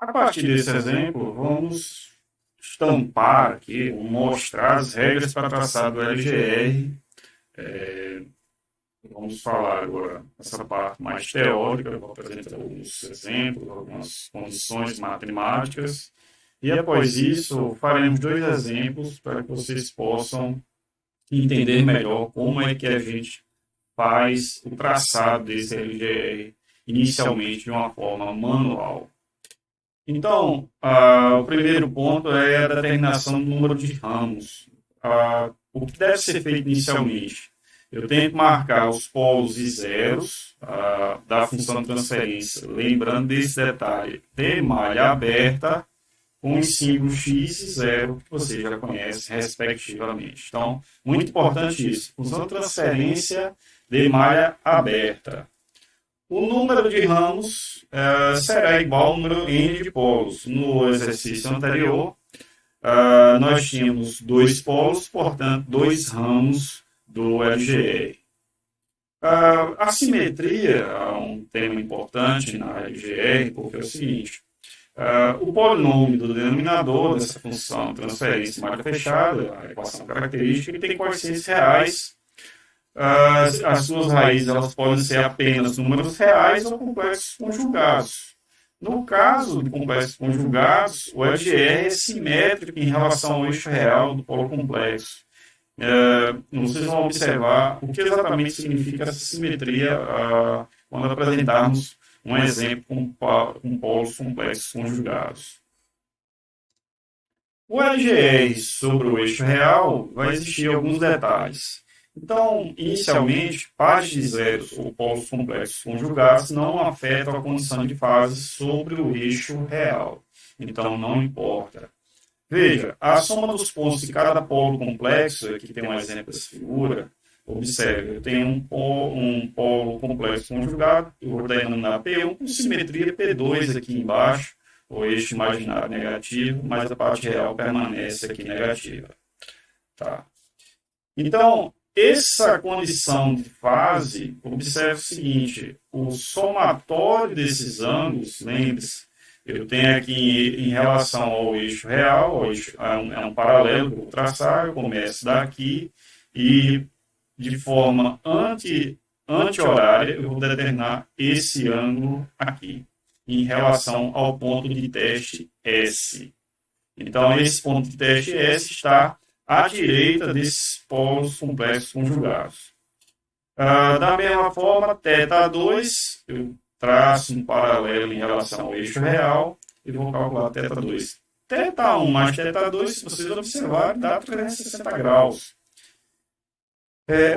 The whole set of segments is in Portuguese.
A partir desse exemplo, vamos estampar aqui, mostrar as regras para traçar do LGR. Vamos falar agora essa parte mais teórica, vou apresentar alguns exemplos, algumas condições matemáticas, e após isso faremos dois exemplos para que vocês possam entender melhor como é que a gente faz o traçado desse LGR inicialmente de uma forma manual. Então, o primeiro ponto é a determinação do número de ramos. O que deve ser feito inicialmente? Eu tenho que marcar os polos e zeros da função de transferência, lembrando desse detalhe, de malha aberta com os símbolos x e zero, que você já conhece, respectivamente. Então, muito importante isso. Função de transferência de malha aberta. O número de ramos será igual ao número n de polos. No exercício anterior, nós tínhamos dois polos, portanto, dois ramos do LGR. A simetria é um tema importante na LGR, porque é o seguinte, o polinômio do denominador dessa função transferência malha fechada, a equação característica, ele tem coeficientes reais. As suas raízes elas podem ser apenas números reais ou complexos conjugados. No caso de complexos conjugados, o LGR é simétrico em relação ao eixo real do polo complexo. Vocês vão observar o que exatamente significa essa simetria quando apresentarmos um exemplo com polos complexos conjugados. O LGR sobre o eixo real vai existir alguns detalhes. Então, inicialmente, pares de zeros ou polos complexos conjugados não afetam a condição de fase sobre o eixo real. Então, não importa. Veja, a soma dos pontos de cada polo complexo, aqui tem um exemplo dessa figura, observe, eu tenho um polo complexo conjugado, eu vou denominar P1 com simetria P2 aqui embaixo, o eixo imaginário negativo, mas a parte real permanece aqui negativa. Tá? Então, essa condição de fase, observe o seguinte, o somatório desses ângulos, lembre-se, eu tenho aqui em relação ao eixo real, é um paralelo que eu vou traçar, eu começo daqui e de forma anti-horária eu vou determinar esse ângulo aqui, em relação ao ponto de teste S. Então, esse ponto de teste S está à direita desses polos complexos conjugados. Da mesma forma, θ2, eu traço um paralelo em relação ao eixo real e vou calcular θ2. θ1 mais θ2, se vocês observarem, dá 360 graus.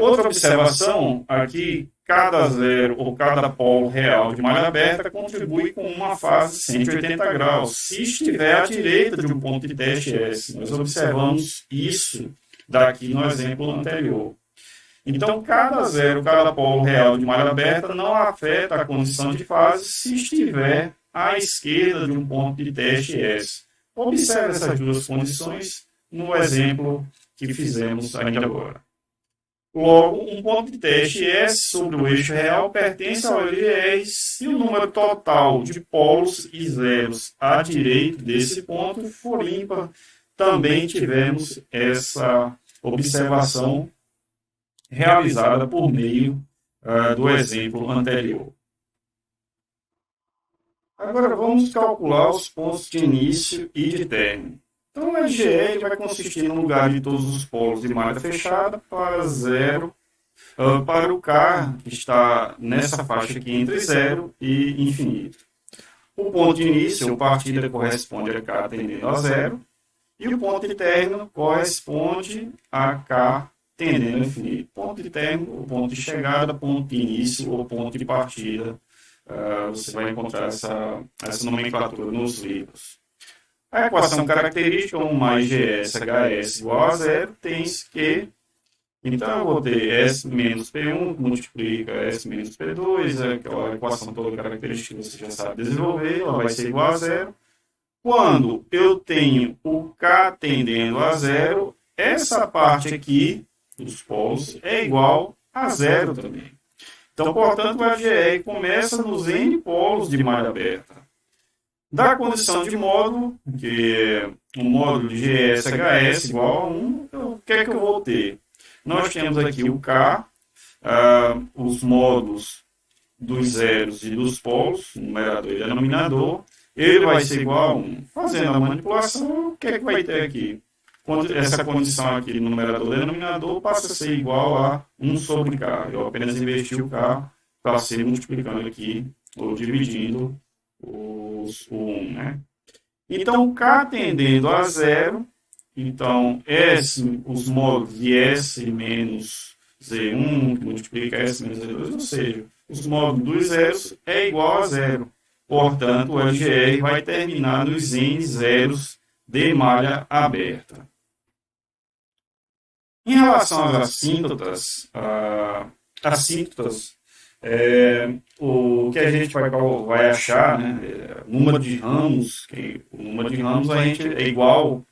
Outra observação, aqui, cada zero ou cada polo real de malha aberta contribui com uma fase 180 graus. Se estiver à direita de um ponto de teste S, nós observamos isso daqui no exemplo anterior. Então, cada zero, cada polo real de malha aberta não afeta a condição de fase se estiver à esquerda de um ponto de teste S. Observe essas duas condições no exemplo que fizemos ainda agora. Logo, um ponto de teste S sobre o eixo real pertence ao LGR se o número total de polos e zeros à direita desse ponto for ímpar. Também tivemos essa observação realizada por meio do exemplo anterior. Agora vamos calcular os pontos de início e de término. Então, o LGR vai consistir no lugar de todos os polos de malha fechada para zero, para o K, que está nessa faixa aqui entre zero e infinito. O ponto de início, ou partida, corresponde a K tendendo a zero, e o ponto de término corresponde a K tendendo a infinito. Ponto de término, o ponto de chegada, ponto de início ou ponto de partida. Você vai encontrar essa nomenclatura nos livros. A equação característica 1 mais GS HS igual a zero tem que... Então, eu vou ter S menos P1 multiplica S menos P2, aquela equação toda característica que você já sabe desenvolver, ela vai ser igual a zero. Quando eu tenho o K tendendo a zero, essa parte aqui dos polos é igual a zero também. Então, portanto, o LGR começa nos N polos de malha aberta. Da condição de módulo, que o módulo de GS-HS igual a 1, o que é que eu vou ter? Nós temos aqui o K, os módulos dos zeros e dos polos, numerador e denominador, ele vai ser igual a 1. Fazendo a manipulação, o que é que vai ter aqui? Essa condição aqui no numerador e denominador passa a ser igual a 1 sobre K. Eu apenas investi o K, passei multiplicando aqui, ou dividindo o 1, né? Então, K tendendo a zero, então S, os módulos de S menos Z1, que multiplica S menos Z2, ou seja, os módulos dos zeros é igual a zero. Portanto, o LGR vai terminar nos N zeros de malha aberta. Em relação às assíntotas, o que a gente vai achar, né, número de ramos, o número de ramos a gente é igual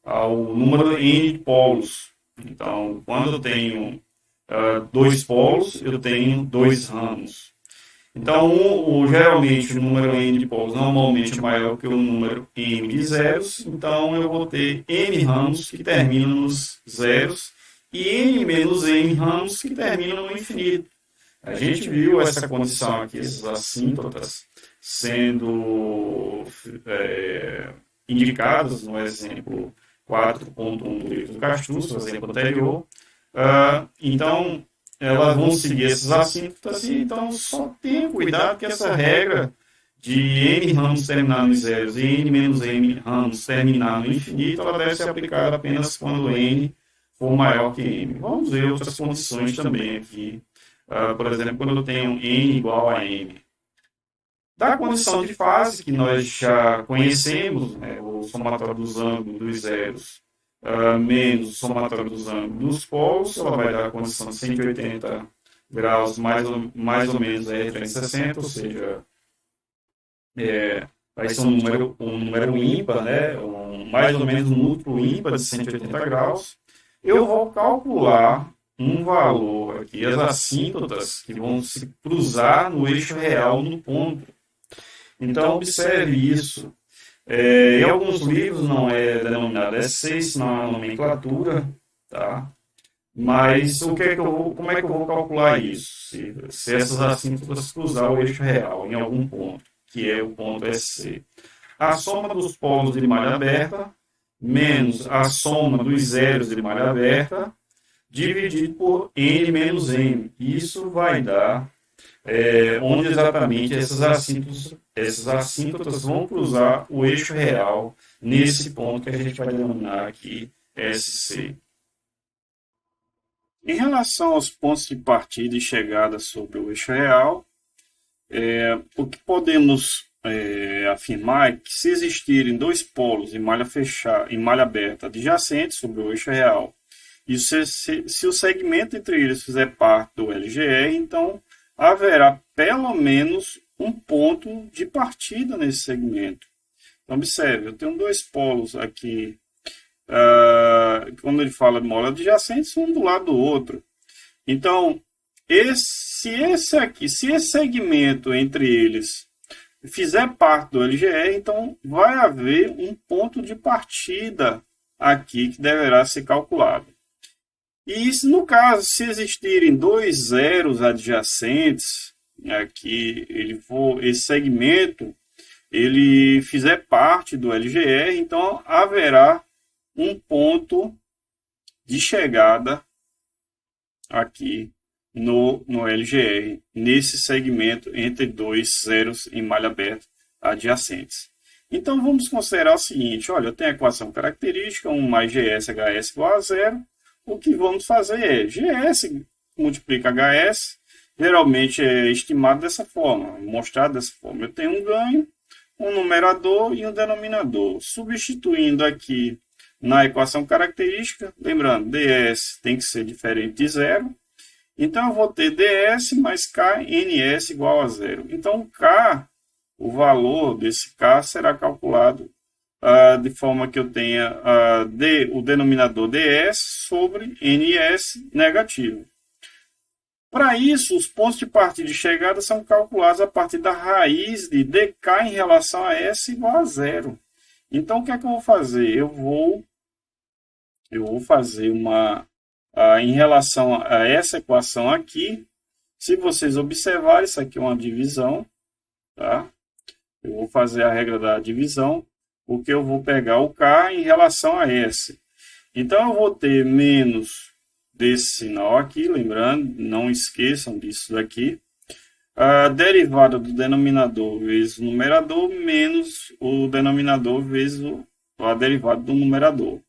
ao número N de polos. Então, quando eu tenho 2 polos, eu tenho 2 ramos. Então, geralmente, o número N de polos normalmente é maior que o número M de zeros. Então, eu vou ter N ramos que terminam nos zeros e N menos M ramos que terminam no infinito. A gente viu essa condição aqui, essas assíntotas, sendo indicadas no exemplo 4.1 do livro do Castruccio, o exemplo anterior. Então, elas vão seguir essas assíntotas, e então só tenha cuidado que essa regra de N ramos terminar nos zeros e N menos M ramos terminar no infinito, ela deve ser aplicada apenas quando N for maior que M. Vamos ver outras condições também aqui. Por exemplo, quando eu tenho N igual a M. Da condição de fase, que nós já conhecemos, né, o somatório dos ângulos dos zeros menos o somatório dos ângulos dos polos, ela vai dar a condição de 180 graus mais ou menos R 360, ou seja, vai ser um número ímpar, né, mais ou menos um múltiplo ímpar de 180 graus. Eu vou calcular um valor aqui, as assíntotas que vão se cruzar no eixo real no ponto. Então, observe isso. Em alguns livros não é denominado S6, não é uma nomenclatura, tá? Mas como é que eu vou calcular isso? Se essas assíntotas cruzar o eixo real em algum ponto, que é o ponto SC. A soma dos polos de malha aberta menos a soma dos zeros de malha aberta dividido por N menos M. Isso vai dar onde exatamente essas assíntotas vão cruzar o eixo real nesse ponto que a gente vai denominar aqui SC. Em relação aos pontos de partida e chegada sobre o eixo real, o que podemos afirmar é que se existirem 2 polos em malha aberta adjacentes sobre o eixo real, e se o segmento entre eles fizer parte do LGR, então haverá pelo menos um ponto de partida nesse segmento. Então, observe, eu tenho 2 polos aqui, quando ele fala de mola adjacentes, um do lado do outro. Então, se esse segmento entre eles fizer parte do LGR, então vai haver um ponto de partida aqui que deverá ser calculado. E no caso, se existirem 2 zeros adjacentes, aqui esse segmento ele fizer parte do LGR, então haverá um ponto de chegada aqui no LGR, nesse segmento entre 2 zeros em malha aberta adjacentes. Então vamos considerar o seguinte: olha, eu tenho a equação característica 1 mais GS/HS igual a zero. O que vamos fazer é GS multiplica HS, geralmente é estimado dessa forma, mostrado dessa forma. Eu tenho um ganho, um numerador e um denominador. Substituindo aqui na equação característica, lembrando, ds tem que ser diferente de zero. Então, eu vou ter ds mais k ns igual a zero. Então, k, o valor desse k será calculado de forma que eu tenha o denominador ds sobre ns negativo. Para isso, os pontos de partida e chegada são calculados a partir da raiz de dk em relação a S igual a zero. Então, o que é que eu vou fazer? Eu vou fazer em relação a essa equação aqui, se vocês observarem, isso aqui é uma divisão, tá? Eu vou fazer a regra da divisão, porque eu vou pegar o K em relação a S. Então, eu vou ter menos desse sinal aqui, lembrando, não esqueçam disso daqui. A derivada do denominador vezes o numerador, menos o denominador vezes a derivada do numerador,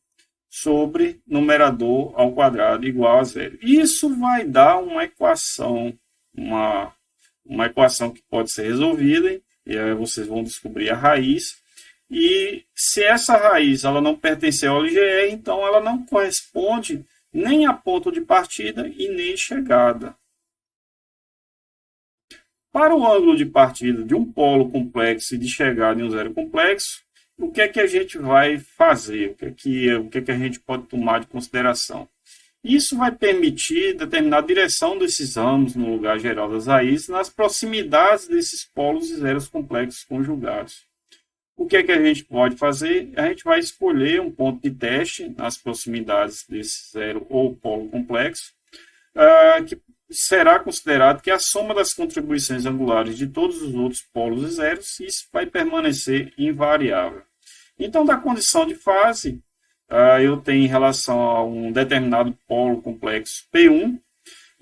sobre numerador ao quadrado igual a zero. Isso vai dar uma equação, uma equação que pode ser resolvida, e aí vocês vão descobrir a raiz. E se essa raiz ela não pertencer ao LGE, então ela não corresponde nem a ponto de partida e nem chegada. Para o ângulo de partida de um polo complexo e de chegada em um zero complexo, o que é que a gente vai fazer? O que é que a gente pode tomar de consideração? Isso vai permitir determinar a direção desses ramos no lugar geral das raízes nas proximidades desses polos e zeros complexos conjugados. O que é que a gente pode fazer? A gente vai escolher um ponto de teste nas proximidades desse zero ou polo complexo, que será considerado que a soma das contribuições angulares de todos os outros polos e zeros, isso vai permanecer invariável. Então, da condição de fase, eu tenho em relação a um determinado polo complexo P1,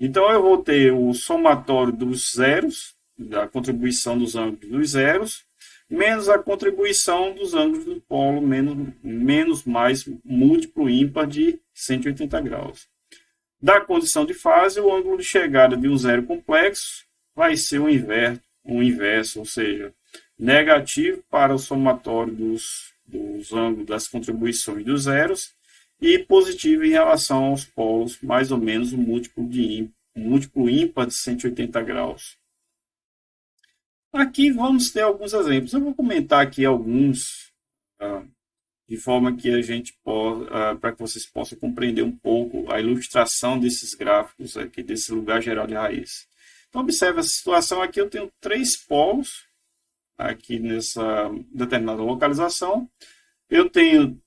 então eu vou ter o somatório dos zeros, da contribuição dos ângulos dos zeros, menos a contribuição dos ângulos do polo menos mais múltiplo ímpar de 180 graus. Da condição de fase, o ângulo de chegada de um zero complexo vai ser o inverso, ou seja, negativo para o somatório dos ângulos das contribuições dos zeros e positivo em relação aos polos, mais ou menos o múltiplo ímpar de 180 graus. Aqui vamos ter alguns exemplos. Eu vou comentar aqui alguns, de forma que a gente para que vocês possam compreender um pouco a ilustração desses gráficos aqui, desse lugar geral de raiz. Então, observe essa situação aqui, eu tenho 3 polos aqui nessa determinada localização. Eu tenho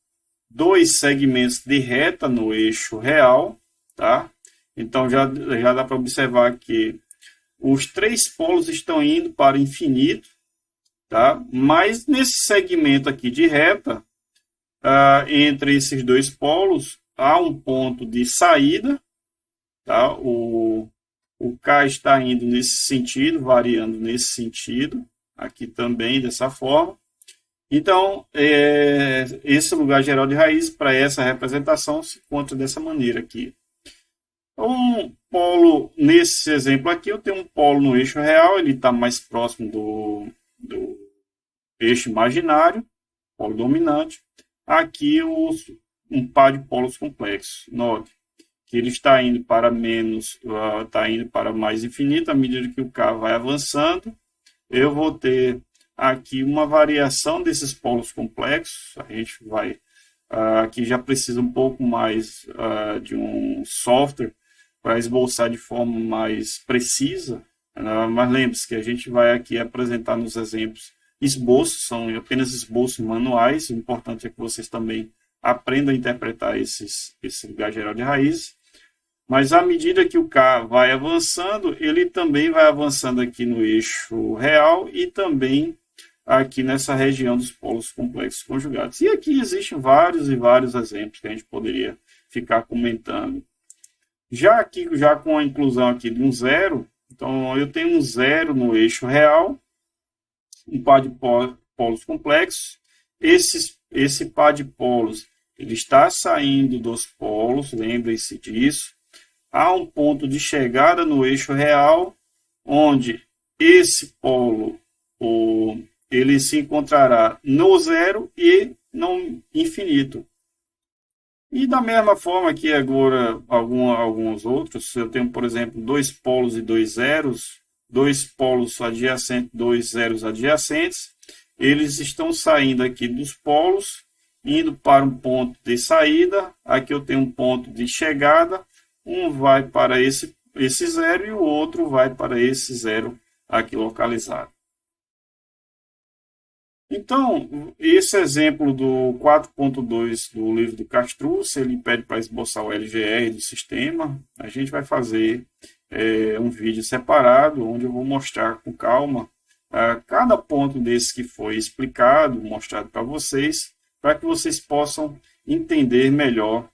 2 segmentos de reta no eixo real, tá? Então, já dá para observar que os 3 polos estão indo para o infinito, tá? Mas nesse segmento aqui de reta, entre esses 2 polos, há um ponto de saída, tá? O K está indo nesse sentido, variando nesse sentido, aqui também dessa forma. Então, esse lugar geral de raiz, para essa representação, se encontra dessa maneira aqui. Um polo, nesse exemplo aqui, eu tenho um polo no eixo real, ele está mais próximo do eixo imaginário, polo dominante. Aqui, um par de polos complexos. Note que ele está indo para está indo para mais infinito, à medida que o K vai avançando. Eu vou ter aqui uma variação desses polos complexos. A gente vai, aqui já precisa um pouco mais de um software para esboçar de forma mais precisa, mas lembre-se que a gente vai aqui apresentar nos exemplos esboços, são apenas esboços manuais, o importante é que vocês também aprendam a interpretar esse lugar geral de raiz, mas à medida que o K vai avançando, ele também vai avançando aqui no eixo real e também aqui nessa região dos polos complexos conjugados. E aqui existem vários e vários exemplos que a gente poderia ficar comentando. Já com a inclusão aqui de um zero, então eu tenho um zero no eixo real, um par de polos complexos. Esse par de polos ele está saindo dos polos, lembrem-se disso. Há um ponto de chegada no eixo real, onde esse polo ele se encontrará no zero e no infinito. E da mesma forma que agora alguns outros, eu tenho, por exemplo, 2 polos e 2 zeros, 2 polos adjacentes, 2 zeros adjacentes, eles estão saindo aqui dos polos, indo para um ponto de saída, aqui eu tenho um ponto de chegada, um vai para esse esse zero e o outro vai para esse zero aqui localizado. Então, esse exemplo do 4.2 do livro do Castrucci, ele pede para esboçar o LGR do sistema. A gente vai fazer um vídeo separado, onde eu vou mostrar com calma cada ponto desse que foi explicado, mostrado para vocês, para que vocês possam entender melhor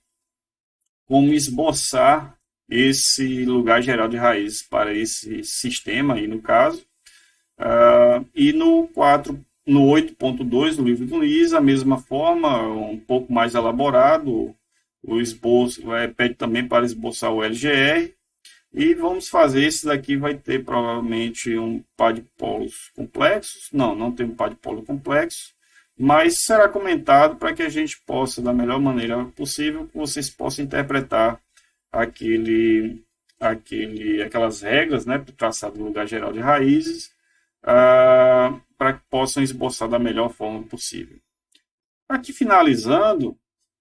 como esboçar esse lugar geral de raízes para esse sistema, aí no caso. E no 8.2 do livro do Luiz, a mesma forma, um pouco mais elaborado, o esboço pede também para esboçar o LGR, e vamos fazer, esse daqui vai ter provavelmente um par de polos complexos, não tem um par de polo complexo, mas será comentado para que a gente possa, da melhor maneira possível, que vocês possam interpretar aquelas regras, né, para o traçado do lugar geral de raízes, para que possam esboçar da melhor forma possível. Aqui finalizando,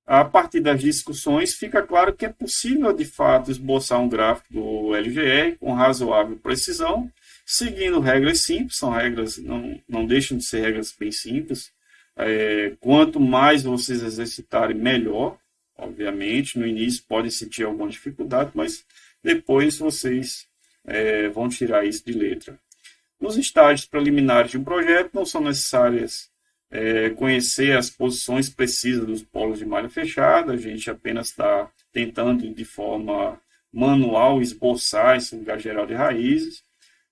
a partir das discussões, fica claro que é possível, de fato, esboçar um gráfico do LGR com razoável precisão, seguindo regras simples, são regras, não deixam de ser regras bem simples. Quanto mais vocês exercitarem, melhor. Obviamente, no início podem sentir alguma dificuldade, mas depois vocês vão tirar isso de letra. Nos estágios preliminares de um projeto, não são necessárias conhecer as posições precisas dos polos de malha fechada, a gente apenas está tentando de forma manual esboçar esse lugar geral de raízes,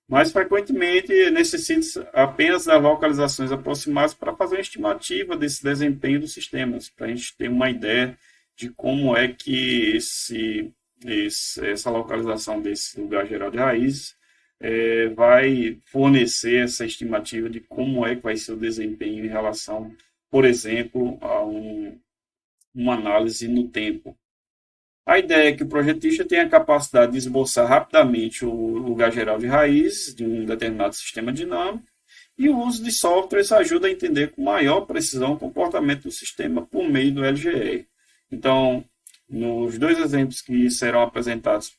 mas frequentemente necessita apenas das localizações aproximadas para fazer uma estimativa desse desempenho dos sistemas, para a gente ter uma ideia de como é que essa localização desse lugar geral de raízes vai fornecer essa estimativa de como é que vai ser o desempenho em relação, por exemplo, a uma análise no tempo. A ideia é que o projetista tenha a capacidade de esboçar rapidamente o lugar geral de raízes de um determinado sistema dinâmico, e o uso de softwares ajuda a entender com maior precisão o comportamento do sistema por meio do LGR. Então, nos dois exemplos que serão apresentados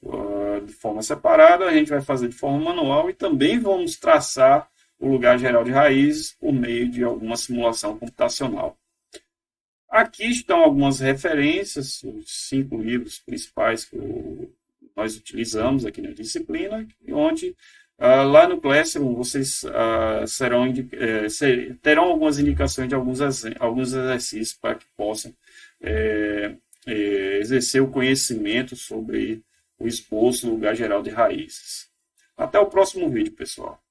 de forma separada, a gente vai fazer de forma manual e também vamos traçar o lugar geral de raízes por meio de alguma simulação computacional. Aqui estão algumas referências, os 5 livros principais que nós utilizamos aqui na disciplina, onde lá no Classroom vocês terão algumas indicações de alguns exercícios para que possam exercer o conhecimento sobre o esboço do lugar geral de raízes. Até o próximo vídeo, pessoal.